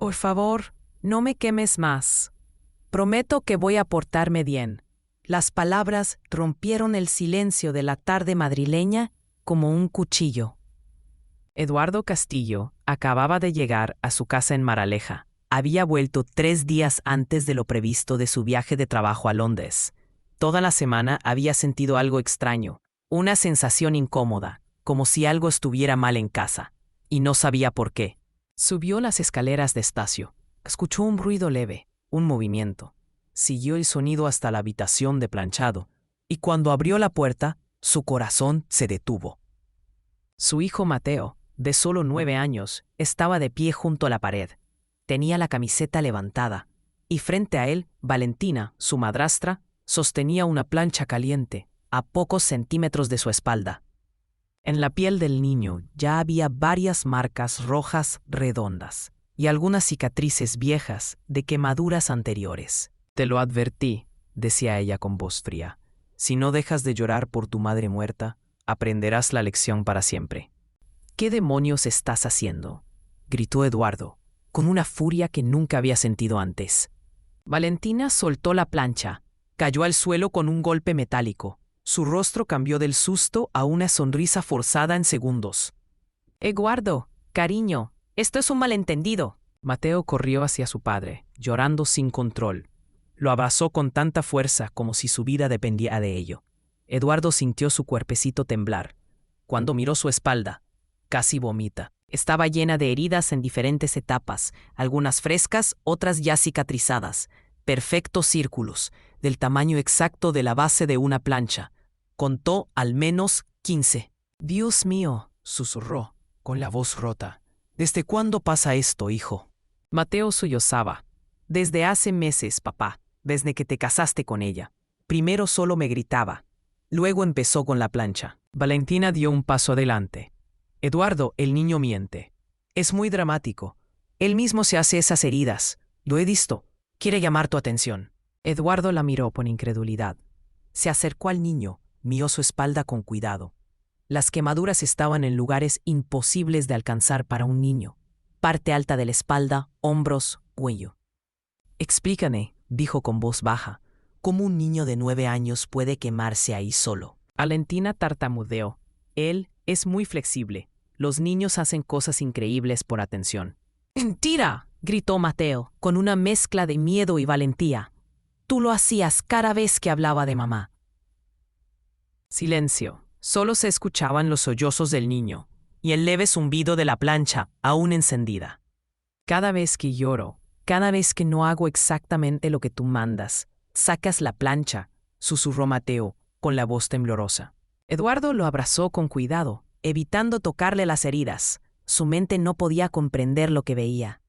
Por favor, no me quemes más. Prometo que voy a portarme bien. Las palabras rompieron el silencio de la tarde madrileña como un cuchillo. Eduardo Castillo acababa de llegar a su casa en Maraleja. Había vuelto 3 días antes de lo previsto de su viaje de trabajo a Londres. Toda la semana había sentido algo extraño, una sensación incómoda, como si algo estuviera mal en casa, y no sabía por qué. Subió las escaleras despacio. Escuchó un ruido leve, un movimiento. Siguió el sonido hasta la habitación de planchado, y cuando abrió la puerta, su corazón se detuvo. Su hijo Mateo, de solo 9 años, estaba de pie junto a la pared. Tenía la camiseta levantada, y frente a él, Valentina, su madrastra, sostenía una plancha caliente, a pocos centímetros de su espalda. En la piel del niño ya había varias marcas rojas redondas y algunas cicatrices viejas de quemaduras anteriores. «Te lo advertí», decía ella con voz fría. «Si no dejas de llorar por tu madre muerta, aprenderás la lección para siempre». «¿Qué demonios estás haciendo?», gritó Eduardo, con una furia que nunca había sentido antes. Valentina soltó la plancha, cayó al suelo con un golpe metálico. Su rostro cambió del susto a una sonrisa forzada en segundos. «Eduardo, cariño, esto es un malentendido». Mateo corrió hacia su padre, llorando sin control. Lo abrazó con tanta fuerza como si su vida dependía de ello. Eduardo sintió su cuerpecito temblar. Cuando miró su espalda, casi vomita. Estaba llena de heridas en diferentes etapas, algunas frescas, otras ya cicatrizadas. Perfectos círculos, del tamaño exacto de la base de una plancha. Contó al menos 15. «Dios mío», susurró, con la voz rota. «¿Desde cuándo pasa esto, hijo?» Mateo sollozaba. «Desde hace meses, papá, desde que te casaste con ella. Primero solo me gritaba. Luego empezó con la plancha». Valentina dio un paso adelante. «Eduardo, el niño miente. Es muy dramático. Él mismo se hace esas heridas. Lo he visto. Quiere llamar tu atención». Eduardo la miró con incredulidad. Se acercó al niño, miró su espalda con cuidado. Las quemaduras estaban en lugares imposibles de alcanzar para un niño. Parte alta de la espalda, hombros, cuello. «Explícame», dijo con voz baja, «¿cómo un niño de 9 años puede quemarse ahí solo?» Valentina tartamudeó. «Él es muy flexible. Los niños hacen cosas increíbles por atención». «¡Mentira!», gritó Mateo, con una mezcla de miedo y valentía. «Tú lo hacías cada vez que hablaba de mamá». Silencio. Solo se escuchaban los sollozos del niño y el leve zumbido de la plancha aún encendida. «Cada vez que lloro, cada vez que no hago exactamente lo que tú mandas, sacas la plancha», susurró Mateo, con la voz temblorosa. Eduardo lo abrazó con cuidado, evitando tocarle las heridas. Su mente no podía comprender lo que veía.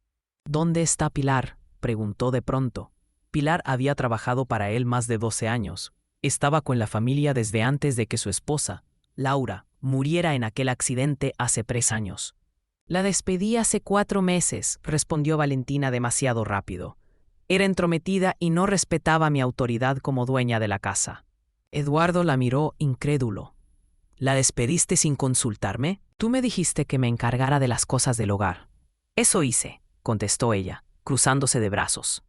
«¿Dónde está Pilar?», preguntó de pronto. Pilar había trabajado para él más de 12 años. Estaba con la familia desde antes de que su esposa, Laura, muriera en aquel accidente hace 3 años. «La despedí hace 4 meses», respondió Valentina demasiado rápido. «Era entrometida y no respetaba mi autoridad como dueña de la casa». Eduardo la miró incrédulo. «¿La despediste sin consultarme? Tú me dijiste que me encargara de las cosas del hogar». «Eso hice», contestó ella, cruzándose de brazos.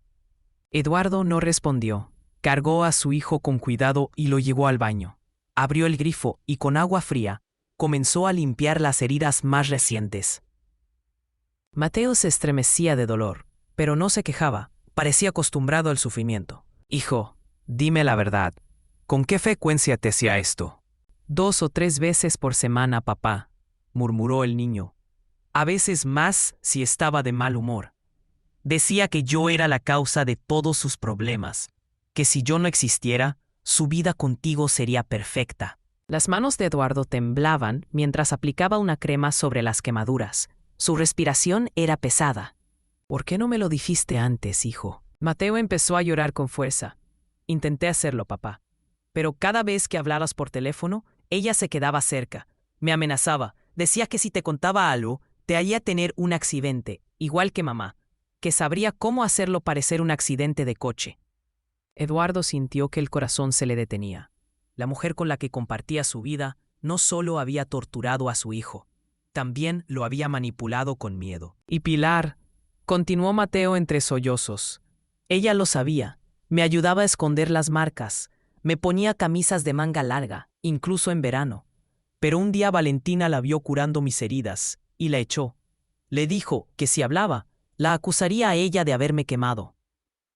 Eduardo no respondió. Cargó a su hijo con cuidado y lo llevó al baño. Abrió el grifo y con agua fría comenzó a limpiar las heridas más recientes. Mateo se estremecía de dolor, pero no se quejaba. Parecía acostumbrado al sufrimiento. «Hijo, dime la verdad. ¿Con qué frecuencia te hacía esto?» «2 o 3 veces por semana, papá», murmuró el niño. «A veces más si estaba de mal humor. Decía que yo era la causa de todos sus problemas, que si yo no existiera, su vida contigo sería perfecta». Las manos de Eduardo temblaban mientras aplicaba una crema sobre las quemaduras. Su respiración era pesada. «¿Por qué no me lo dijiste antes, hijo?» Mateo empezó a llorar con fuerza. «Intenté hacerlo, papá. Pero cada vez que hablabas por teléfono, ella se quedaba cerca. Me amenazaba. Decía que si te contaba algo, te haría tener un accidente, igual que mamá, que sabría cómo hacerlo parecer un accidente de coche». Eduardo sintió que el corazón se le detenía. La mujer con la que compartía su vida no solo había torturado a su hijo, también lo había manipulado con miedo. «¿Y Pilar? Continuó Mateo entre sollozos. Ella lo sabía. Me ayudaba a esconder las marcas. Me ponía camisas de manga larga, incluso en verano. Pero un día Valentina la vio curando mis heridas y la echó. Le dijo que si hablaba, la acusaría a ella de haberme quemado.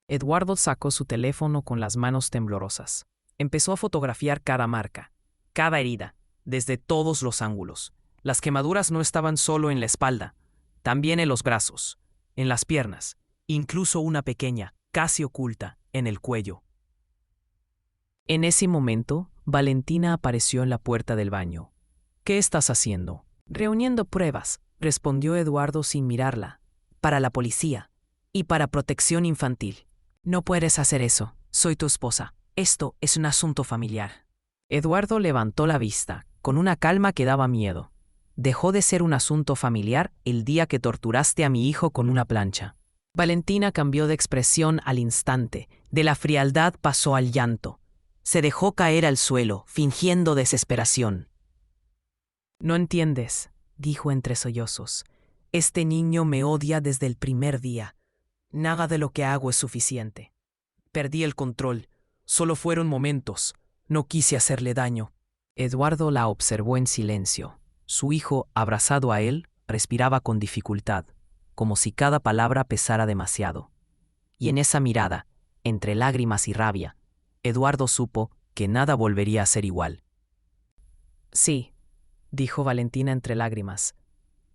Eduardo sacó su teléfono con las manos temblorosas. Empezó a fotografiar cada marca, cada herida, desde todos los ángulos. Las quemaduras no estaban solo en la espalda, también en los brazos, en las piernas, incluso una pequeña, casi oculta, en el cuello. En ese momento, Valentina apareció en la puerta del baño. ¿Qué estás haciendo? Reuniendo pruebas, respondió Eduardo sin mirarla. Para la policía y para protección infantil. No puedes hacer eso. Soy tu esposa. Esto es un asunto familiar. Eduardo levantó la vista, con una calma que daba miedo. Dejó de ser un asunto familiar el día que torturaste a mi hijo con una plancha. Valentina cambió de expresión al instante. De la frialdad pasó al llanto. Se dejó caer al suelo, fingiendo desesperación. No entiendes, dijo entre sollozos. Este niño me odia desde el primer día. Nada de lo que hago es suficiente. Perdí el control. Solo fueron momentos. No quise hacerle daño. Eduardo la observó en silencio. Su hijo, abrazado a él, respiraba con dificultad, como si cada palabra pesara demasiado. Y en esa mirada, entre lágrimas y rabia, Eduardo supo que nada volvería a ser igual. Sí, dijo Valentina entre lágrimas,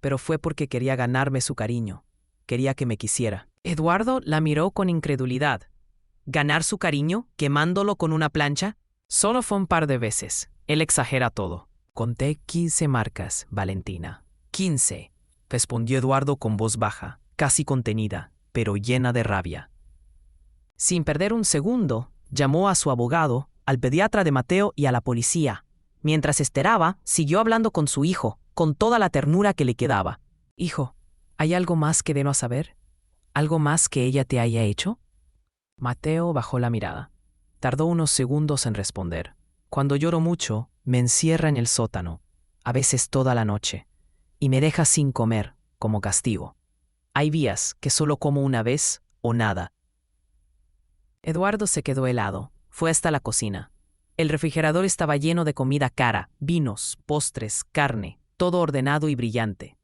pero fue porque quería ganarme su cariño. Quería que me quisiera. Eduardo la miró con incredulidad. ¿Ganar su cariño quemándolo con una plancha? Solo fue un par de veces. Él exagera todo. Conté 15 marcas, Valentina. 15, respondió Eduardo con voz baja, casi contenida, pero llena de rabia. Sin perder un segundo, llamó a su abogado, al pediatra de Mateo y a la policía. Mientras esperaba, siguió hablando con su hijo, con toda la ternura que le quedaba. Hijo, ¿hay algo más que debo saber? ¿Algo más que ella te haya hecho? Mateo bajó la mirada. Tardó unos segundos en responder. Cuando lloro mucho, me encierra en el sótano, a veces toda la noche, y me deja sin comer, como castigo. Hay días que solo como una vez o nada. Eduardo se quedó helado. Fue hasta la cocina. El refrigerador estaba lleno de comida cara, vinos, postres, carne, todo ordenado y brillante.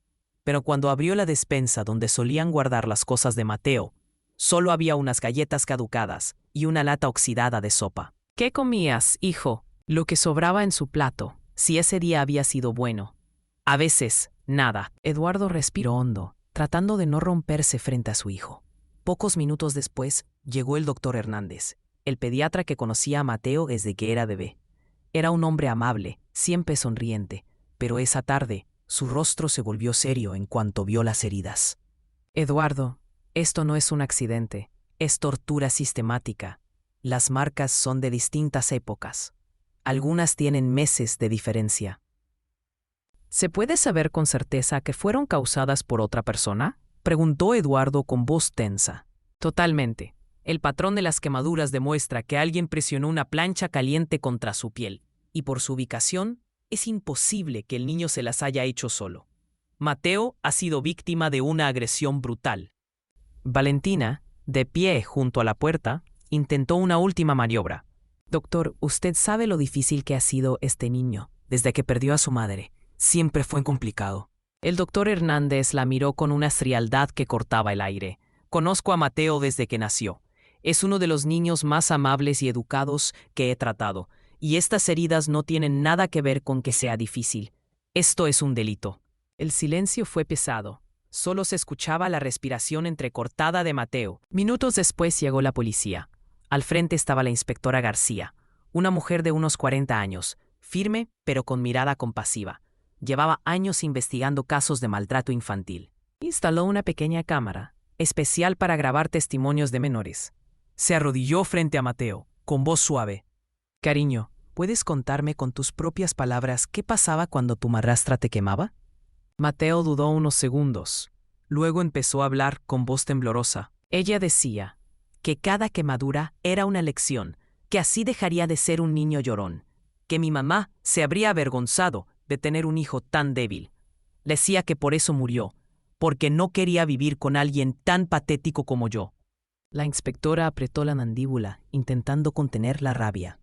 Pero cuando abrió la despensa donde solían guardar las cosas de Mateo, solo había unas galletas caducadas y una lata oxidada de sopa. ¿Qué comías, hijo? Lo que sobraba en su plato, si ese día había sido bueno. A veces, nada. Eduardo respiró hondo, tratando de no romperse frente a su hijo. Pocos minutos después, llegó el doctor Hernández, el pediatra que conocía a Mateo desde que era bebé. Era un hombre amable, siempre sonriente, pero esa tarde, su rostro se volvió serio en cuanto vio las heridas. Eduardo, esto no es un accidente, es tortura sistemática. Las marcas son de distintas épocas. Algunas tienen meses de diferencia. ¿Se puede saber con certeza que fueron causadas por otra persona? Preguntó Eduardo con voz tensa. Totalmente. El patrón de las quemaduras demuestra que alguien presionó una plancha caliente contra su piel, y por su ubicación, es imposible que el niño se las haya hecho solo. Mateo ha sido víctima de una agresión brutal. Valentina, de pie junto a la puerta, intentó una última maniobra. Doctor, usted sabe lo difícil que ha sido este niño desde que perdió a su madre. Siempre fue complicado. El doctor Hernández la miró con una frialdad que cortaba el aire. Conozco a Mateo desde que nació. Es uno de los niños más amables y educados que he tratado, y estas heridas no tienen nada que ver con que sea difícil. Esto es un delito. El silencio fue pesado. Solo se escuchaba la respiración entrecortada de Mateo. Minutos después llegó la policía. Al frente estaba la inspectora García, una mujer de unos 40 años, firme pero con mirada compasiva. Llevaba años investigando casos de maltrato infantil. Instaló una pequeña cámara, especial para grabar testimonios de menores. Se arrodilló frente a Mateo, con voz suave. Cariño, ¿puedes contarme con tus propias palabras qué pasaba cuando tu madrastra te quemaba? Mateo dudó unos segundos. Luego empezó a hablar con voz temblorosa. Ella decía que cada quemadura era una lección, que así dejaría de ser un niño llorón, que mi mamá se habría avergonzado de tener un hijo tan débil. Decía que por eso murió, porque no quería vivir con alguien tan patético como yo. La inspectora apretó la mandíbula, intentando contener la rabia.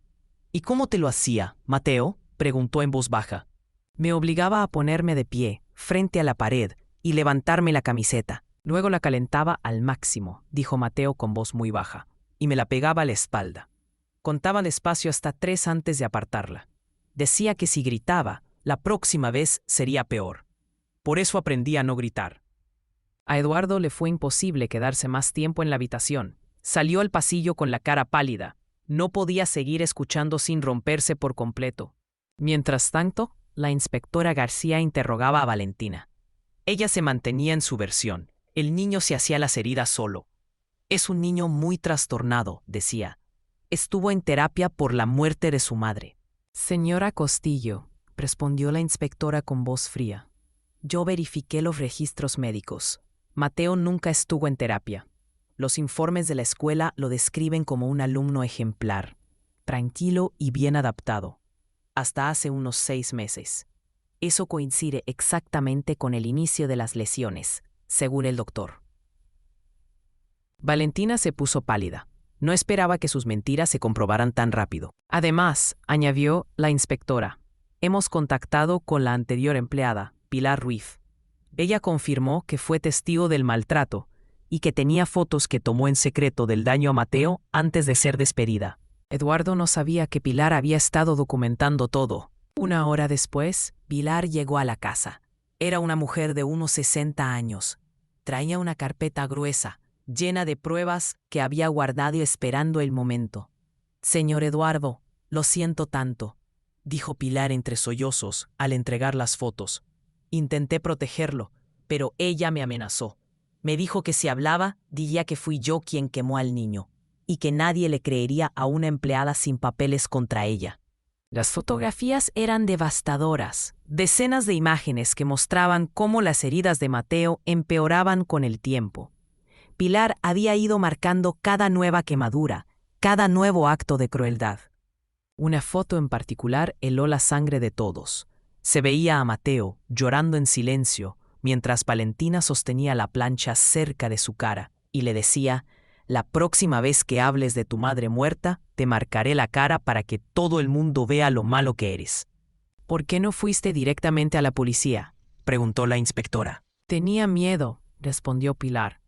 ¿Y cómo te lo hacía, Mateo?, preguntó en voz baja. Me obligaba a ponerme de pie, frente a la pared, y levantarme la camiseta. Luego la calentaba al máximo, dijo Mateo con voz muy baja, y me la pegaba a la espalda. Contaba despacio hasta 3 antes de apartarla. Decía que si gritaba, la próxima vez sería peor. Por eso aprendí a no gritar. A Eduardo le fue imposible quedarse más tiempo en la habitación. Salió al pasillo con la cara pálida. No podía seguir escuchando sin romperse por completo. Mientras tanto, la inspectora García interrogaba a Valentina. Ella se mantenía en su versión. El niño se hacía las heridas solo. Es un niño muy trastornado, decía. Estuvo en terapia por la muerte de su madre. Señora Costillo, respondió la inspectora con voz fría. Yo verifiqué los registros médicos. Mateo nunca estuvo en terapia. Los informes de la escuela lo describen como un alumno ejemplar, tranquilo y bien adaptado, hasta hace unos 6 meses. Eso coincide exactamente con el inicio de las lesiones, según el doctor. Valentina se puso pálida. No esperaba que sus mentiras se comprobaran tan rápido. Además, añadió la inspectora, hemos contactado con la anterior empleada, Pilar Ruiz. Ella confirmó que fue testigo del maltrato y que tenía fotos que tomó en secreto del daño a Mateo antes de ser despedida. Eduardo no sabía que Pilar había estado documentando todo. 1 hora después, Pilar llegó a la casa. Era una mujer de unos 60 años. Traía una carpeta gruesa, llena de pruebas que había guardado esperando el momento. Señor Eduardo, lo siento tanto, dijo Pilar entre sollozos al entregar las fotos. Intenté protegerlo, pero ella me amenazó. Me dijo que si hablaba, diría que fui yo quien quemó al niño, y que nadie le creería a una empleada sin papeles contra ella. Las fotografías eran devastadoras, decenas de imágenes que mostraban cómo las heridas de Mateo empeoraban con el tiempo. Pilar había ido marcando cada nueva quemadura, cada nuevo acto de crueldad. Una foto en particular heló la sangre de todos. Se veía a Mateo llorando en silencio, mientras Valentina sostenía la plancha cerca de su cara y le decía: «La próxima vez que hables de tu madre muerta, te marcaré la cara para que todo el mundo vea lo malo que eres». «¿Por qué no fuiste directamente a la policía?», preguntó la inspectora. «Tenía miedo», respondió Pilar.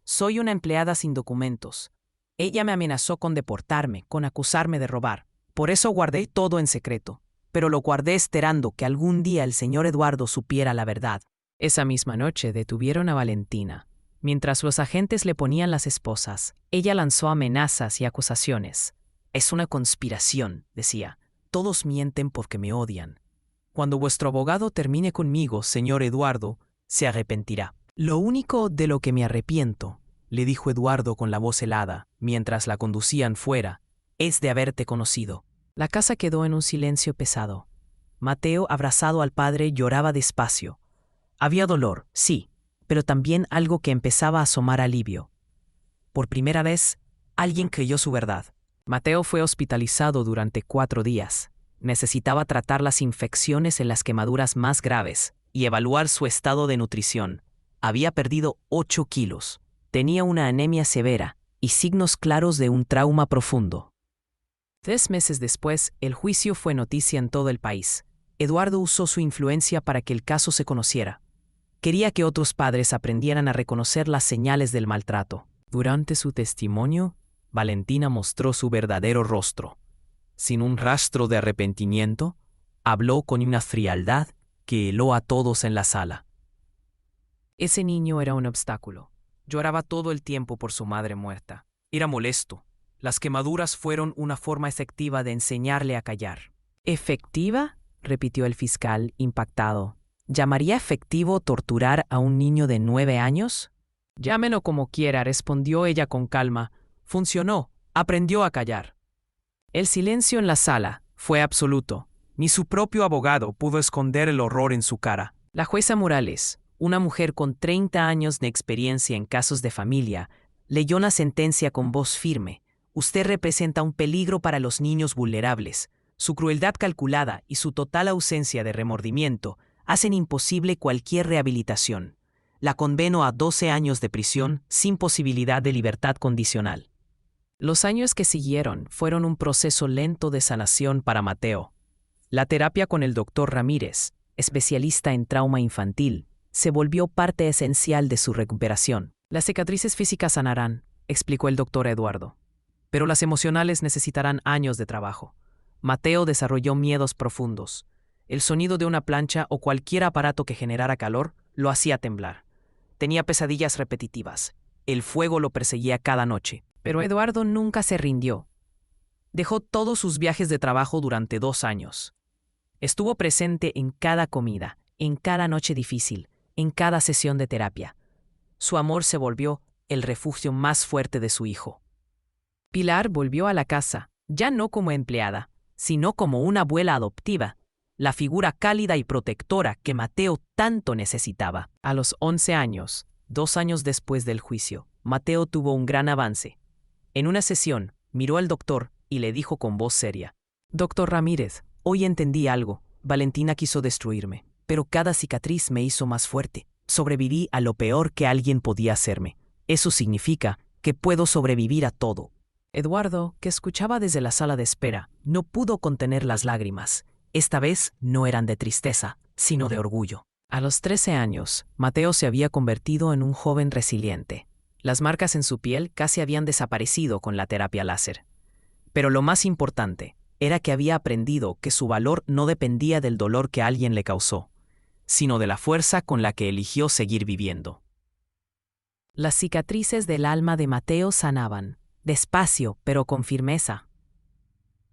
«Soy una empleada sin documentos. Ella me amenazó con deportarme, con acusarme de robar. Por eso guardé todo en secreto. Pero lo guardé esperando que algún día el señor Eduardo supiera la verdad». Esa misma noche detuvieron a Valentina. Mientras los agentes le ponían las esposas, ella lanzó amenazas y acusaciones. «Es una conspiración», decía. «Todos mienten porque me odian. Cuando vuestro abogado termine conmigo, señor Eduardo, se arrepentirá». «Lo único de lo que me arrepiento», le dijo Eduardo con la voz helada, mientras la conducían fuera, «es de haberte conocido». La casa quedó en un silencio pesado. Mateo, abrazado al padre, lloraba despacio. Había dolor, sí, pero también algo que empezaba a asomar alivio. Por primera vez, alguien creyó su verdad. Mateo fue hospitalizado durante 4 días. Necesitaba tratar las infecciones en las quemaduras más graves y evaluar su estado de nutrición. Había perdido 8 kilos. Tenía una anemia severa y signos claros de un trauma profundo. 3 meses después, el juicio fue noticia en todo el país. Eduardo usó su influencia para que el caso se conociera. Quería que otros padres aprendieran a reconocer las señales del maltrato. Durante su testimonio, Valentina mostró su verdadero rostro. Sin un rastro de arrepentimiento, habló con una frialdad que heló a todos en la sala. Ese niño era un obstáculo. Lloraba todo el tiempo por su madre muerta. Era molesto. Las quemaduras fueron una forma efectiva de enseñarle a callar. ¿Efectiva?, repitió el fiscal, impactado. ¿Llamaría efectivo torturar a un niño de 9 años? Llámelo como quiera, respondió ella con calma. Funcionó. Aprendió a callar. El silencio en la sala fue absoluto. Ni su propio abogado pudo esconder el horror en su cara. La jueza Morales, una mujer con 30 años de experiencia en casos de familia, leyó la sentencia con voz firme. Usted representa un peligro para los niños vulnerables. Su crueldad calculada y su total ausencia de remordimiento hacen imposible cualquier rehabilitación. la condenó a 12 años de prisión sin posibilidad de libertad condicional. Los años que siguieron fueron un proceso lento de sanación para Mateo. La terapia con el doctor Ramírez, especialista en trauma infantil, se volvió parte esencial de su recuperación. Las cicatrices físicas sanarán, explicó el doctor Eduardo, pero las emocionales necesitarán años de trabajo. Mateo desarrolló miedos profundos. El sonido de una plancha o cualquier aparato que generara calor lo hacía temblar. Tenía pesadillas repetitivas. El fuego lo perseguía cada noche. Pero Eduardo nunca se rindió. Dejó todos sus viajes de trabajo durante 2 años. Estuvo presente en cada comida, en cada noche difícil, en cada sesión de terapia. Su amor se volvió el refugio más fuerte de su hijo. Pilar volvió a la casa, ya no como empleada, sino como una abuela adoptiva, la figura cálida y protectora que Mateo tanto necesitaba. A los 11 años, 2 años después del juicio, Mateo tuvo un gran avance. En una sesión, miró al doctor y le dijo con voz seria: «Doctor Ramírez, hoy entendí algo. Valentina quiso destruirme, pero cada cicatriz me hizo más fuerte. Sobreviví a lo peor que alguien podía hacerme. Eso significa que puedo sobrevivir a todo». Eduardo, que escuchaba desde la sala de espera, no pudo contener las lágrimas. Esta vez no eran de tristeza, sino de orgullo. A los 13 años, Mateo se había convertido en un joven resiliente. Las marcas en su piel casi habían desaparecido con la terapia láser. Pero lo más importante era que había aprendido que su valor no dependía del dolor que alguien le causó, sino de la fuerza con la que eligió seguir viviendo. Las cicatrices del alma de Mateo sanaban, despacio pero con firmeza.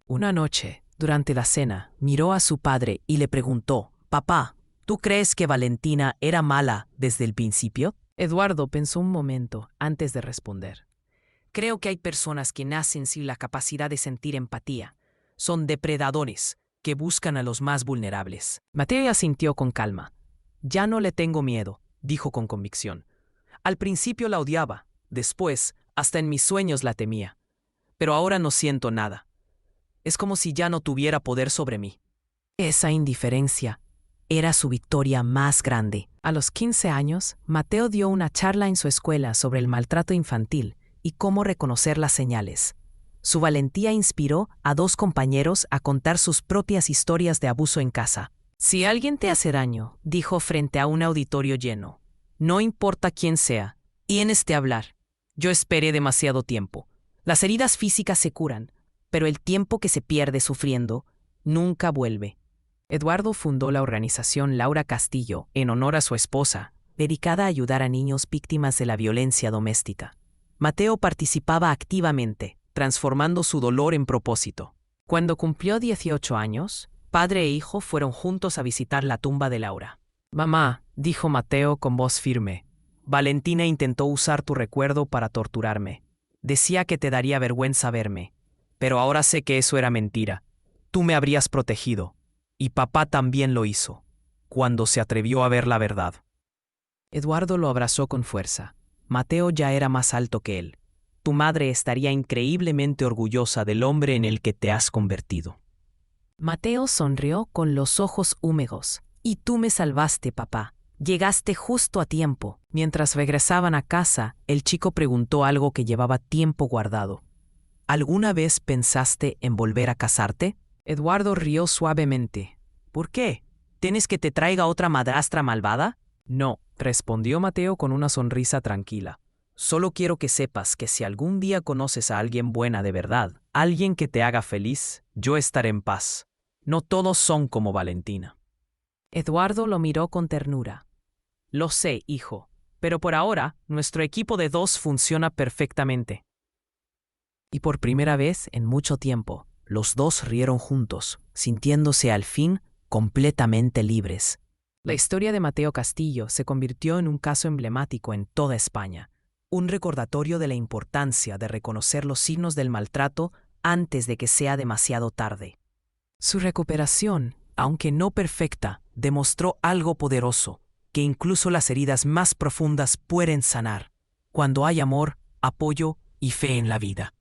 Una noche, durante la cena, miró a su padre y le preguntó: «Papá, ¿tú crees que Valentina era mala desde el principio?» Eduardo pensó un momento antes de responder. «Creo que hay personas que nacen sin la capacidad de sentir empatía. Son depredadores que buscan a los más vulnerables». Mateo asintió con calma. «Ya no le tengo miedo», dijo con convicción. «Al principio la odiaba, después, hasta en mis sueños la temía. Pero ahora no siento nada. Es como si ya no tuviera poder sobre mí». Esa indiferencia era su victoria más grande. A los 15 años, Mateo dio una charla en su escuela sobre el maltrato infantil y cómo reconocer las señales. Su valentía inspiró a 2 compañeros a contar sus propias historias de abuso en casa. «Si alguien te hace daño», dijo frente a un auditorio lleno, «no importa quién sea, tienes que hablar. Yo esperé demasiado tiempo. Las heridas físicas se curan, pero el tiempo que se pierde sufriendo nunca vuelve». Eduardo fundó la organización Laura Castillo en honor a su esposa, dedicada a ayudar a niños víctimas de la violencia doméstica. Mateo participaba activamente, transformando su dolor en propósito. Cuando cumplió 18 años, padre e hijo fueron juntos a visitar la tumba de Laura. «Mamá», dijo Mateo con voz firme, «Valentina intentó usar tu recuerdo para torturarme. Decía que te daría vergüenza verme, pero ahora sé que eso era mentira. Tú me habrías protegido. Y papá también lo hizo, cuando se atrevió a ver la verdad». Eduardo lo abrazó con fuerza. Mateo ya era más alto que él. Tu madre estaría increíblemente orgullosa del hombre en el que te has convertido. Mateo sonrió con los ojos húmedos. «Y tú me salvaste, papá. Llegaste justo a tiempo». Mientras regresaban a casa, el chico preguntó algo que llevaba tiempo guardado. «¿Alguna vez pensaste en volver a casarte?» Eduardo rió suavemente. «¿Por qué? ¿Tienes que te traiga otra madrastra malvada?» «No», respondió Mateo con una sonrisa tranquila. «Solo quiero que sepas que si algún día conoces a alguien buena de verdad, alguien que te haga feliz, yo estaré en paz. No todos son como Valentina». Eduardo lo miró con ternura. «Lo sé, hijo, pero por ahora nuestro equipo de 2 funciona perfectamente». Y por primera vez en mucho tiempo, los 2 rieron juntos, sintiéndose al fin completamente libres. La historia de Mateo Castillo se convirtió en un caso emblemático en toda España, un recordatorio de la importancia de reconocer los signos del maltrato antes de que sea demasiado tarde. Su recuperación, aunque no perfecta, demostró algo poderoso, que incluso las heridas más profundas pueden sanar, cuando hay amor, apoyo y fe en la vida.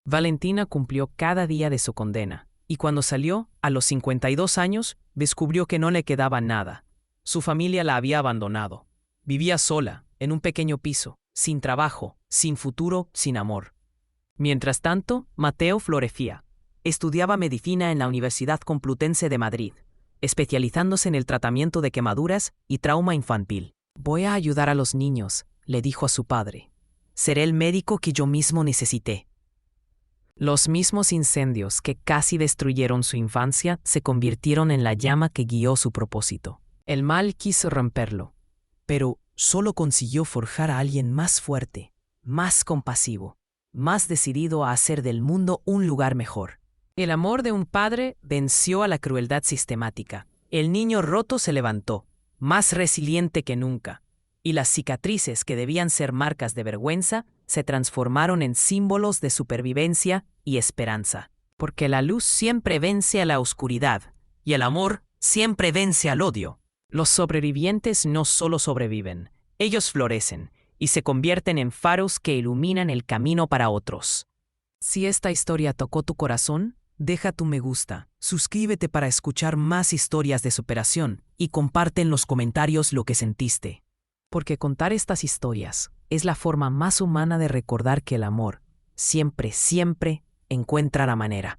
Valentina cumplió cada día de su condena, y cuando salió, a los 52 años, descubrió que no le quedaba nada. Su familia la había abandonado. Vivía sola, en un pequeño piso, sin trabajo, sin futuro, sin amor. Mientras tanto, Mateo florecía. Estudiaba medicina en la Universidad Complutense de Madrid, especializándose en el tratamiento de quemaduras y trauma infantil. Voy a ayudar a los niños, le dijo a su padre. Seré el médico que yo mismo necesité. Los mismos incendios que casi destruyeron su infancia se convirtieron en la llama que guió su propósito. El mal quiso romperlo, pero solo consiguió forjar a alguien más fuerte, más compasivo, más decidido a hacer del mundo un lugar mejor. El amor de un padre venció a la crueldad sistemática. El niño roto se levantó, más resiliente que nunca, y las cicatrices que debían ser marcas de vergüenza se transformaron en símbolos de supervivencia y esperanza. Porque la luz siempre vence a la oscuridad, y el amor siempre vence al odio. Los sobrevivientes no solo sobreviven, ellos florecen y se convierten en faros que iluminan el camino para otros. Si esta historia tocó tu corazón, deja tu me gusta, suscríbete para escuchar más historias de superación y comparte en los comentarios lo que sentiste. Porque contar estas historias es la forma más humana de recordar que el amor siempre, siempre encuentra la manera.